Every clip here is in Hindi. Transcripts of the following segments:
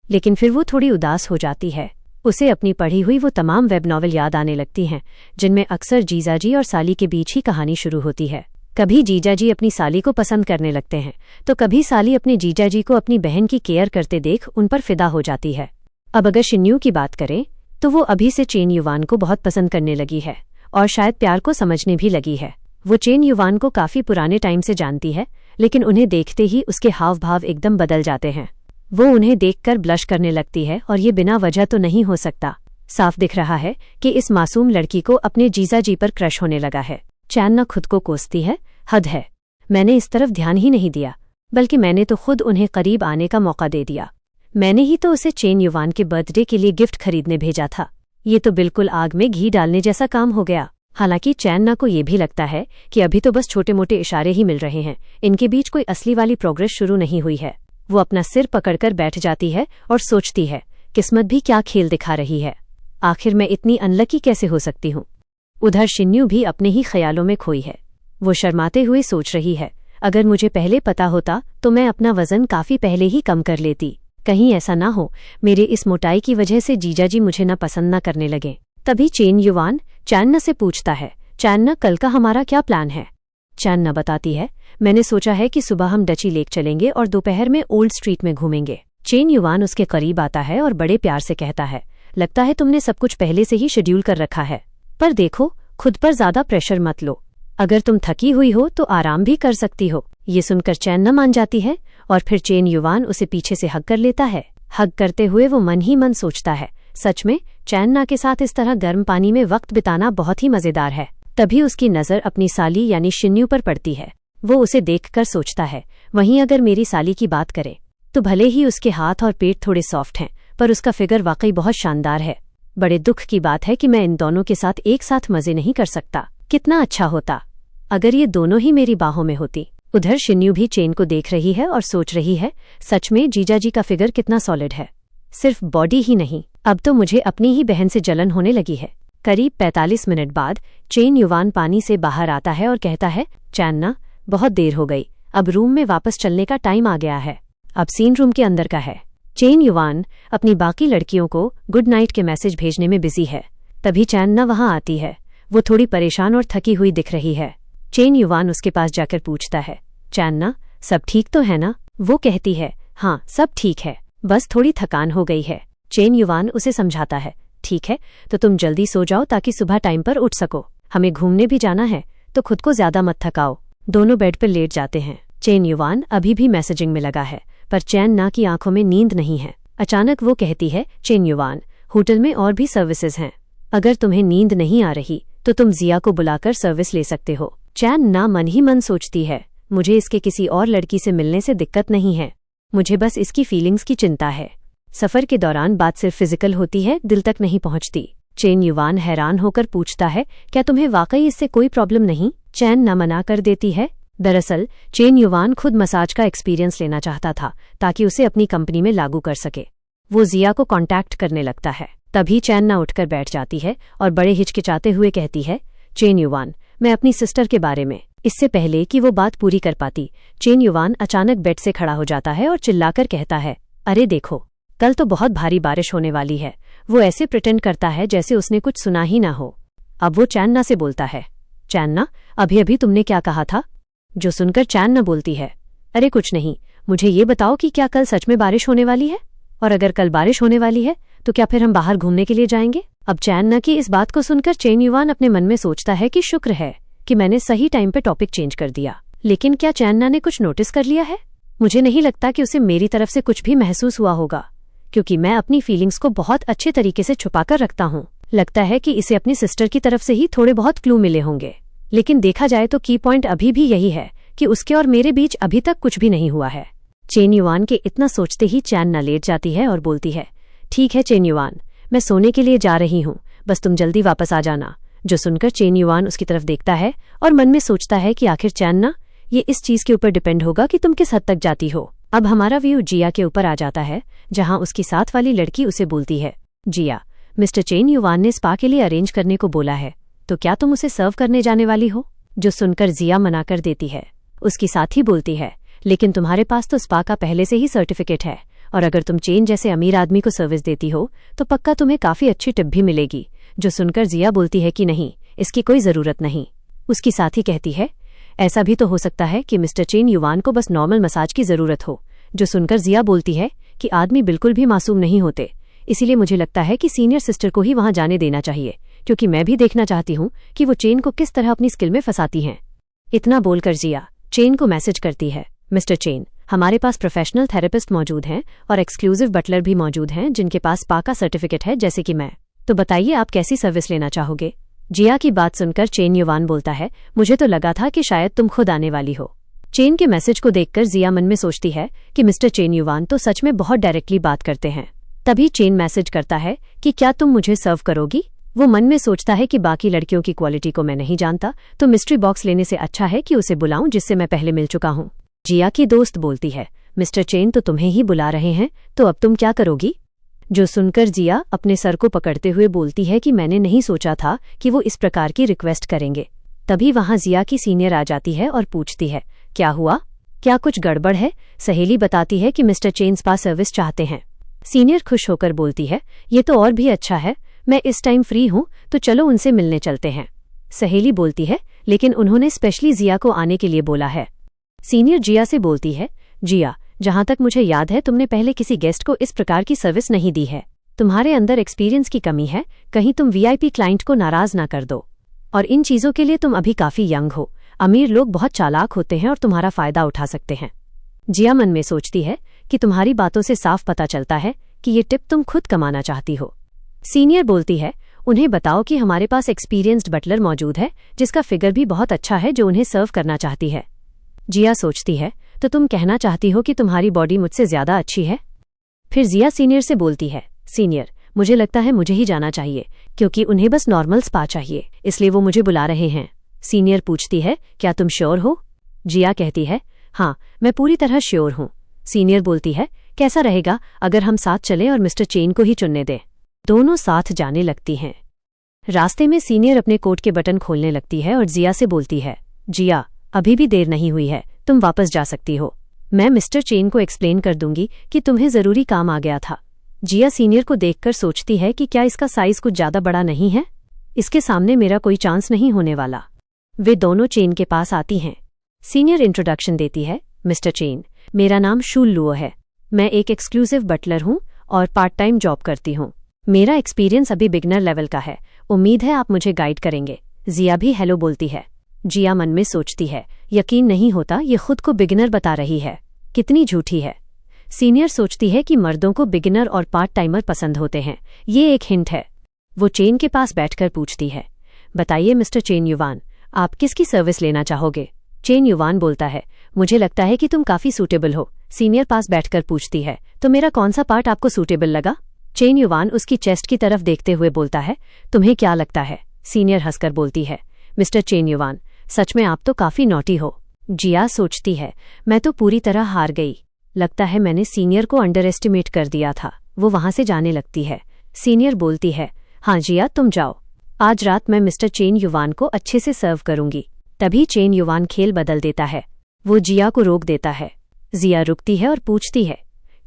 लेकिन फिर वो थोड़ी उदास हो जाती है। उसे अपनी पढ़ी हुई वो तमाम वेब नॉवेल याद आने लगती हैं जिनमें अक्सर जीजाजी और साली के बीच ही कहानी शुरू होती है। कभी जीजाजी अपनी साली को पसंद करने लगते हैं तो कभी साली अपने जीजाजी को अपनी बहन की केयर करते देख उन पर फिदा हो जाती है। अब अगर शिन्यू की बात करें तो वो अभी से चेन युवान को बहुत पसंद करने लगी है और शायद प्यार को समझने भी लगी है। वो चेन युवान को काफी पुराने टाइम से जानती है, लेकिन उन्हें देखते ही उसके हाव भाव एकदम बदल जाते हैं। वो उन्हें देखकर ब्लश करने लगती है और ये बिना वजह तो नहीं हो सकता। साफ दिख रहा है कि इस मासूम लड़की को अपने जीजाजी पर क्रश होने लगा है। चैन न खुद को कोसती है, हद है, मैंने इस तरफ ध्यान ही नहीं दिया, बल्कि मैंने तो खुद उन्हें करीब आने का मौका दे दिया। मैंने ही तो उसे चेन युवान के बर्थडे के लिए गिफ्ट खरीदने भेजा था। ये तो बिल्कुल आग में घी डालने जैसा काम हो गया। हालांकि चैन्ना को ये भी लगता है कि अभी तो बस छोटे मोटे इशारे ही मिल रहे हैं, इनके बीच कोई असली वाली प्रोग्रेस शुरू नहीं हुई है। वो अपना सिर पकड़कर बैठ जाती है और सोचती है, किस्मत भी क्या खेल दिखा रही है, आखिर मैं इतनी अनलकी कैसे हो सकती हूँ। उधर शिन्यू भी अपने ही ख्यालों में खोई है। वो शर्माते हुए सोच रही है, अगर मुझे पहले पता होता तो मैं अपना वजन काफी पहले ही कम कर लेती। कहीं ऐसा ना हो मेरे इस मोटाई की वजह से जीजाजी मुझे न पसंद न करने लगे। तभी चेन युवान चैन्ना से पूछता है, चैन्ना कल का हमारा क्या प्लान है। चैन्ना बताती है, मैंने सोचा है कि सुबह हम डची लेक चलेंगे और दोपहर में ओल्ड स्ट्रीट में घूमेंगे। चेन युवान उसके करीब आता है और बड़े प्यार से कहता है, लगता है तुमने सब कुछ पहले से ही शेड्यूल कर रखा है, पर देखो खुद पर ज्यादा प्रेशर मत लो, अगर तुम थकी हुई हो तो आराम भी कर सकती हो। ये सुनकर चैन्ना मान जाती है और फिर चेन युवान उसे पीछे से हग कर लेता है। हग करते हुए वो मन ही मन सोचता है, सच में चैन्ना के साथ इस तरह गर्म पानी में वक्त बिताना बहुत ही मजेदार है। तभी उसकी नज़र अपनी साली यानी शिन्यू पर पड़ती है। वो उसे देखकर सोचता है, वहीं अगर मेरी साली की बात करे तो भले ही उसके हाथ और पेट थोड़े सॉफ्ट हैं, पर उसका फिगर वाकई बहुत शानदार है। बड़े दुख की बात है कि मैं इन दोनों के साथ एक साथ मजे नहीं कर सकता। कितना अच्छा होता अगर ये दोनों ही मेरी बाहों में होती। उधर शिन्यू भी चेन को देख रही है और सोच रही है, सच में जीजाजी का फिगर कितना सॉलिड है, सिर्फ बॉडी ही नहीं, अब तो मुझे अपनी ही बहन से जलन होने लगी है। करीब 45 मिनट बाद चेन युवान पानी से बाहर आता है और कहता है, चैन्ना बहुत देर हो गई, अब रूम में वापस चलने का टाइम आ गया है। अब सीन रूम के अंदर का है। चेन युवान अपनी बाकी लड़कियों को गुड नाइट के मैसेज भेजने में बिजी है। तभी चैन्ना वहां आती है। वो थोड़ी परेशान और थकी हुई दिख रही है। चेन युवान उसके पास जाकर पूछता है, चैन्ना सब ठीक तो है ना। वो कहती है, हाँ सब ठीक है, बस थोड़ी थकान हो गई है। चेन युवान उसे समझाता है, ठीक है तो तुम जल्दी सो जाओ ताकि सुबह टाइम पर उठ सको, हमें घूमने भी जाना है तो खुद को ज्यादा मत थकाओ। दोनों बेड पर लेट जाते हैं। चेन युवान अभी भी मैसेजिंग में लगा है, पर चैन्ना की आंखों में नींद नहीं है। अचानक वो कहती है, चेन युवान होटल में और भी सर्विसेज हैं, अगर तुम्हें नींद नहीं आ रही तो तुम जिया को बुलाकर सर्विस ले सकते हो। चैन्ना मन ही मन सोचती है, मुझे इसके किसी और लड़की से मिलने से दिक्कत नहीं है, मुझे बस इसकी फीलिंग्स की चिंता है। सफर के दौरान बात सिर्फ फिजिकल होती है, दिल तक नहीं पहुंचती। चेन युवान हैरान होकर पूछता है, क्या तुम्हें वाकई इससे कोई प्रॉब्लम नहीं। चैन्ना मना कर देती है। दरअसल चेन युवान खुद मसाज का एक्सपीरियंस लेना चाहता था ताकि उसे अपनी कंपनी में लागू कर सके। वो जिया को कांटेक्ट करने लगता है। तभी चैन्ना उठकर बैठ जाती है और बड़े हिचकिचाते हुए कहती है, चेन युवान मैं अपनी सिस्टर के बारे में। इससे पहले कि वो बात पूरी कर पाती, चेन युवान अचानक बेड से खड़ा हो जाता है और चिल्लाकर कहता है, अरे देखो कल तो बहुत भारी बारिश होने वाली है। वो ऐसे प्रिटेंड करता है जैसे उसने कुछ सुना ही ना हो। अब वो चैन्ना से बोलता है, चैन्ना अभी अभी तुमने क्या कहा था। जो सुनकर चैन्ना बोलती है, अरे कुछ नहीं, मुझे ये बताओ कि क्या कल सच में बारिश होने वाली है, और अगर कल बारिश होने वाली है तो क्या फिर हम बाहर घूमने के लिए जाएंगे। अब चैन्ना की इस बात को सुनकर चेन युवान अपने मन में सोचता है कि शुक्र है कि मैंने सही टाइम पे टॉपिक चेंज कर दिया। लेकिन क्या चैन्ना ने कुछ नोटिस कर लिया है। मुझे नहीं लगता कि उसे मेरी तरफ से कुछ भी महसूस हुआ होगा, क्योंकि मैं अपनी फीलिंग्स को बहुत अच्छे तरीके से छुपाकर रखता हूँ। लगता है कि इसे अपनी सिस्टर की तरफ से ही थोड़े बहुत क्लू मिले होंगे, लेकिन देखा जाए तो की पॉइंट अभी भी यही है कि उसके और मेरे बीच अभी तक कुछ भी नहीं हुआ है। चेन युवान के इतना सोचते ही चैन्ना लेट जाती है और बोलती है, ठीक है चेन युवान, मैं सोने के लिए जा रही हूँ, बस तुम जल्दी वापस आ जाना। जो सुनकर चेन युवान उसकी तरफ देखता है और मन में सोचता है कि आखिर चैन्ना ये इस चीज के ऊपर डिपेंड होगा कि तुम किस हद तक जाती हो। अब हमारा व्यू जिया के ऊपर आ जाता है, जहां उसकी साथ वाली लड़की उसे बोलती है, जिया मिस्टर चेन युवान ने स्पा के लिए अरेंज करने को बोला है, तो क्या तुम उसे सर्व करने जाने वाली हो। जो सुनकर जिया मना कर देती है। उसकी साथी बोलती है, लेकिन तुम्हारे पास तो स्पा का पहले से ही सर्टिफिकेट है और अगर तुम चेन जैसे अमीर आदमी को सर्विस देती हो तो पक्का तुम्हें काफ़ी अच्छी टिप भी मिलेगी। जो सुनकर जिया बोलती है कि नहीं, इसकी कोई ज़रूरत नहीं। उसकी साथी कहती है, ऐसा भी तो हो सकता है कि मिस्टर चेन युवान को बस नॉर्मल मसाज की ज़रूरत हो। जो सुनकर जिया बोलती है कि आदमी बिल्कुल भी मासूम नहीं होते, इसीलिए मुझे लगता है कि सीनियर सिस्टर को ही वहां जाने देना चाहिए, क्योंकि मैं भी देखना चाहती हूं कि वो चेन को किस तरह अपनी स्किल में फंसाती हैं। इतना बोलकर जिया चेन को मैसेज करती है, मिस्टर चेन, हमारे पास प्रोफेशनल थेरेपिस्ट मौजूद हैं और एक्सक्लूसिव बटलर भी मौजूद हैं जिनके पास स्पा का सर्टिफिकेट है, जैसे कि मैं। तो बताइए आप कैसी सर्विस लेना चाहोगे। जिया की बात सुनकर चेन युवान बोलता है, मुझे तो लगा था कि शायद तुम खुद आने वाली हो। चेन के मैसेज को देखकर जिया मन में सोचती है कि मिस्टर चेन युवान तो सच में बहुत डायरेक्टली बात करते हैं। तभी चेन मैसेज करता है कि क्या तुम मुझे सर्व करोगी। वो मन में सोचता है कि बाकी लड़कियों की क्वालिटी को मैं नहीं जानता, तो मिस्ट्री बॉक्स लेने से अच्छा है कि उसे बुलाऊं जिससे मैं पहले मिल चुका हूं। जिया की दोस्त बोलती है, मिस्टर चेन तो तुम्हें ही बुला रहे हैं, तो अब तुम क्या करोगी। जो सुनकर जिया अपने सर को पकड़ते हुए बोलती है कि मैंने नहीं सोचा था कि वो इस प्रकार की रिक्वेस्ट करेंगे। तभी वहां जिया की सीनियर आ जाती है और पूछती है, क्या हुआ, क्या कुछ गड़बड़ है। सहेली बताती है कि मिस्टर चेन स्पा सर्विस चाहते हैं। सीनियर खुश होकर बोलती है, ये तो और भी अच्छा है, मैं इस टाइम फ्री हूं, तो चलो उनसे मिलने चलते हैं। सहेली बोलती है, लेकिन उन्होंने स्पेशली जिया को आने के लिए बोला है। सीनियर जिया से बोलती है, जिया, जहां तक मुझे याद है तुमने पहले किसी गेस्ट को इस प्रकार की सर्विस नहीं दी है। तुम्हारे अंदर एक्सपीरियंस की कमी है, कहीं तुम वीआईपी क्लाइंट को नाराज ना कर दो। और इन चीजों के लिए तुम अभी काफी यंग हो। अमीर लोग बहुत चालाक होते हैं और तुम्हारा फायदा उठा सकते हैं। जिया मन में सोचती है कि तुम्हारी बातों से साफ पता चलता है कि ये टिप तुम खुद कमाना चाहती हो। सीनियर बोलती है, उन्हें बताओ कि हमारे पास एक्सपीरियंस्ड बटलर मौजूद है जिसका फिगर भी बहुत अच्छा है, जो उन्हें सर्व करना चाहती है। जिया सोचती है, तो तुम कहना चाहती हो कि तुम्हारी बॉडी मुझसे ज्यादा अच्छी है। फिर जिया सीनियर से बोलती है, सीनियर, मुझे लगता है मुझे ही जाना चाहिए, क्योंकि उन्हें बस नॉर्मल स्पा चाहिए, इसलिए वो मुझे बुला रहे हैं। सीनियर पूछती है, क्या तुम श्योर हो। जिया कहती है, हाँ, मैं पूरी तरह श्योर हूँ। सीनियर बोलती है, कैसा रहेगा अगर हम साथ चलें और मिस्टर चेन को ही चुनने दें। दोनों साथ जाने लगती हैं। रास्ते में सीनियर अपने कोट के बटन खोलने लगती है और जिया से बोलती है, जिया, अभी भी देर नहीं हुई है, तुम वापस जा सकती हो। मैं मिस्टर चेन को एक्सप्लेन कर दूंगी कि तुम्हें जरूरी काम आ गया था। जिया सीनियर को देखकर सोचती है कि क्या इसका साइज कुछ ज्यादा बड़ा नहीं है, इसके सामने मेरा कोई चांस नहीं होने वाला। वे दोनों चेन के पास आती हैं। सीनियर इंट्रोडक्शन देती है, मिस्टर चेन, मेरा नाम शूल लुओ है, मैं एक एक्सक्लूसिव बटलर हूँ और पार्ट टाइम जॉब करती हूँ। मेरा एक्सपीरियंस अभी बिगनर लेवल का है, उम्मीद है आप मुझे गाइड करेंगे। जिया भी हेलो बोलती है। जिया मन में सोचती है, यकीन नहीं होता ये खुद को बिगिनर बता रही है, कितनी झूठी है। सीनियर सोचती है कि मर्दों को बिगिनर और पार्ट टाइमर पसंद होते हैं, ये एक हिंट है। वो चेन के पास बैठकर पूछती है, बताइए मिस्टर चेन युवान, आप किसकी सर्विस लेना चाहोगे। चेन युवान बोलता है, मुझे लगता है कि तुम काफी सूटेबल हो। सीनियर पास बैठकर पूछती है, तो मेरा कौन सा पार्ट आपको सूटेबल लगा। चेन युवान उसकी चेस्ट की तरफ देखते हुए बोलता है, तुम्हें क्या लगता है। सीनियर हंसकर बोलती है, मिस्टर चेन युवान, सच में आप तो काफी नॉटी हो। जिया सोचती है, मैं तो पूरी तरह हार गई, लगता है मैंने सीनियर को अंडर एस्टिमेट कर दिया था। वो वहां से जाने लगती है। सीनियर बोलती है, हाँ जिया, तुम जाओ, आज रात मैं मिस्टर चेन युवान को अच्छे से सर्व करूंगी। तभी चेन युवान खेल बदल देता है, वो जिया को रोक देता है। जिया रुकती है और पूछती है,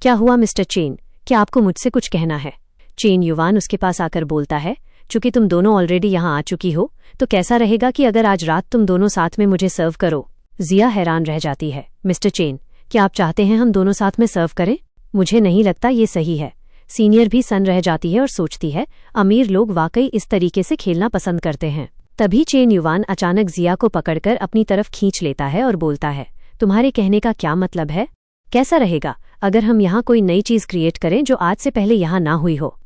क्या हुआ मिस्टर चेन, क्या आपको मुझसे कुछ कहना है। चेन युवान उसके पास आकर बोलता है, चूंकि तुम दोनों ऑलरेडी यहाँ आ चुकी हो, तो कैसा रहेगा कि अगर आज रात तुम दोनों साथ में मुझे सर्व करो। जिया हैरान रह जाती है, मिस्टर चेन, क्या आप चाहते हैं हम दोनों साथ में सर्व करें। मुझे नहीं लगता ये सही है। सीनियर भी सन रह जाती है और सोचती है, अमीर लोग वाकई इस तरीके से खेलना पसंद करते हैं। तभी चेन युवान अचानक जिया को पकड़कर अपनी तरफ खींच लेता है और बोलता है, तुम्हारे कहने का क्या मतलब है। कैसा रहेगा अगर हम यहाँ कोई नई चीज क्रिएट करें जो आज से पहले यहाँ ना हुई हो।